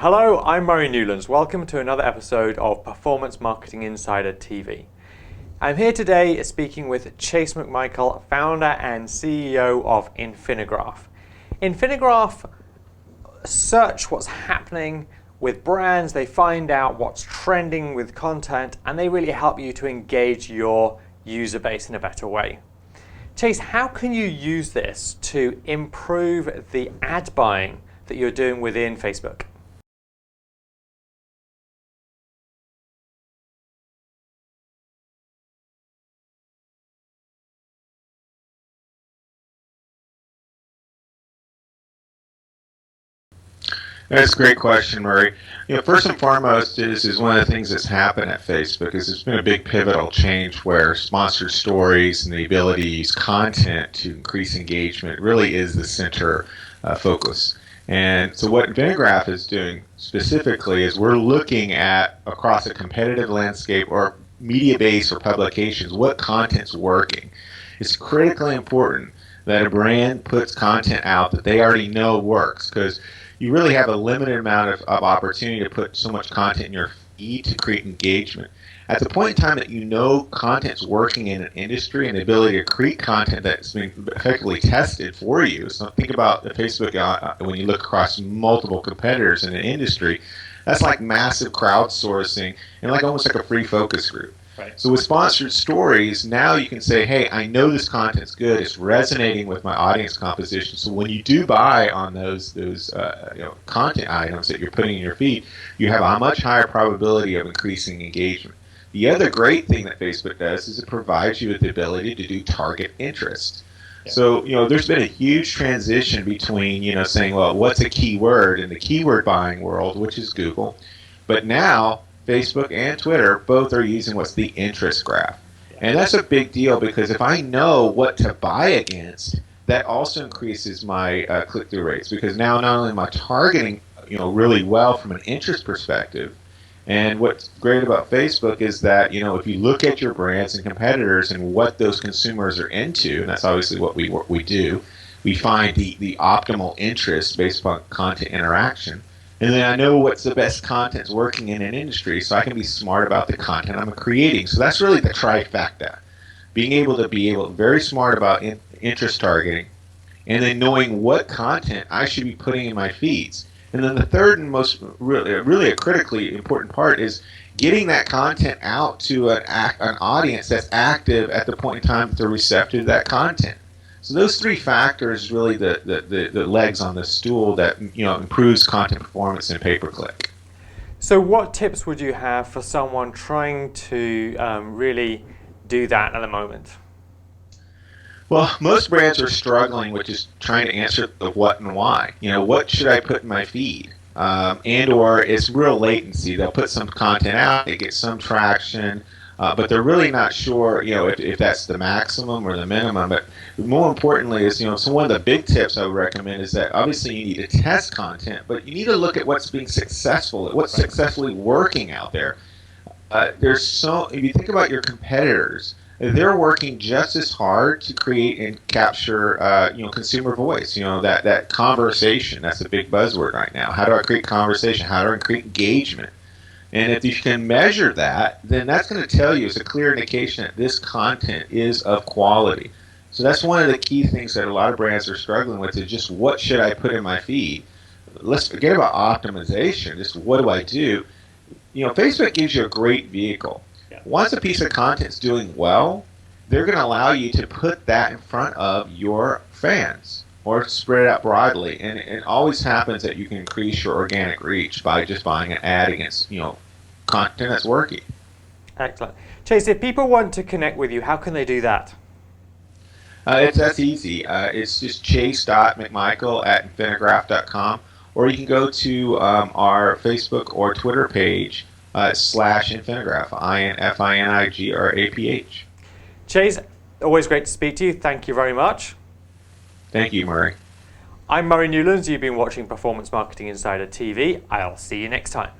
Hello, I'm Murray Newlands. Welcome to another episode of Performance Marketing Insider TV. I'm here today speaking with Chase McMichael, founder and CEO of InfiniGraph. InfiniGraph search what's happening with brands, they find out what's trending with content, and they really help you to engage your user base in a better way. Chase, how can you use this to improve the ad buying that you're doing within Facebook? That's a great question, Murray. First and foremost is one of the things that's happened at Facebook is it's been a big pivotal change where sponsored stories and the ability to use content to increase engagement really is the center focus. And so what InfiniGraph is doing specifically is we're looking at across a competitive landscape or media base or publications what content's working. It's critically important that a brand puts content out that they already know works, because you really have a limited amount of opportunity to put so much content in your feed to create engagement. At the point in time that you know content's working in an industry and the ability to create content that's been effectively tested for you. So think about the Facebook when you look across multiple competitors in an industry, that's like massive crowdsourcing and almost like a free focus group. Right. So with sponsored stories, now you can say, hey, I know this content's good. It's resonating with my audience composition. So when you do buy on those content items that you're putting in your feed, you have a much higher probability of increasing engagement. The other great thing that Facebook does is it provides you with the ability to do target interest. Yeah. So, there's been a huge transition between, saying, well, what's a keyword in the keyword buying world, which is Google. But now Facebook and Twitter both are using what's the interest graph. And that's a big deal because if I know what to buy against, that also increases my click-through rates, because now not only am I targeting really well from an interest perspective, and what's great about Facebook is that if you look at your brands and competitors and what those consumers are into, and that's obviously what we do, we find the optimal interest based upon content interaction. And then I know what's the best content's working in an industry, so I can be smart about the content I'm creating. So that's really the trifecta. Being able to be very smart about interest targeting, and then knowing what content I should be putting in my feeds. And then the third and most really a critically important part is getting that content out to an audience that's active at the point in time that they're receptive to that content. So those three factors really the legs on the stool that improves content performance and pay-per-click. So what tips would you have for someone trying to really do that at the moment? Well, most brands are struggling with just trying to answer the what and why. What should I put in my feed? And or it's real latency. They'll put some content out, they get some traction, but they're really not sure, if that's the maximum or the minimum. But more importantly is, so one of the big tips I would recommend is that obviously you need to test content, but you need to look at what's being successful, what's successfully working out there. If you think about your competitors, they're working just as hard to create and capture, consumer voice. That conversation. That's a big buzzword right now. How do I create conversation? How do I create engagement? And if you can measure that, then that's going to tell you, it's a clear indication that this content is of quality. So that's one of the key things that a lot of brands are struggling with, is just what should I put in my feed? Let's forget about optimization. Just what do I do? Facebook gives you a great vehicle. Once a piece of content is doing well, they're going to allow you to put that in front of your fans or spread it out broadly. And it always happens that you can increase your organic reach by just buying an ad against content that's working. Excellent. Chase, if people want to connect with you, how can they do that? That's easy. It's just chase.mcmichael@infinigraph.com, or you can go to our Facebook or Twitter page /InfiniGraph, INFINIGRAPH. Chase, always great to speak to you. Thank you very much. Thank you, Murray. I'm Murray Newlands. You've been watching Performance Marketing Insider TV. I'll see you next time.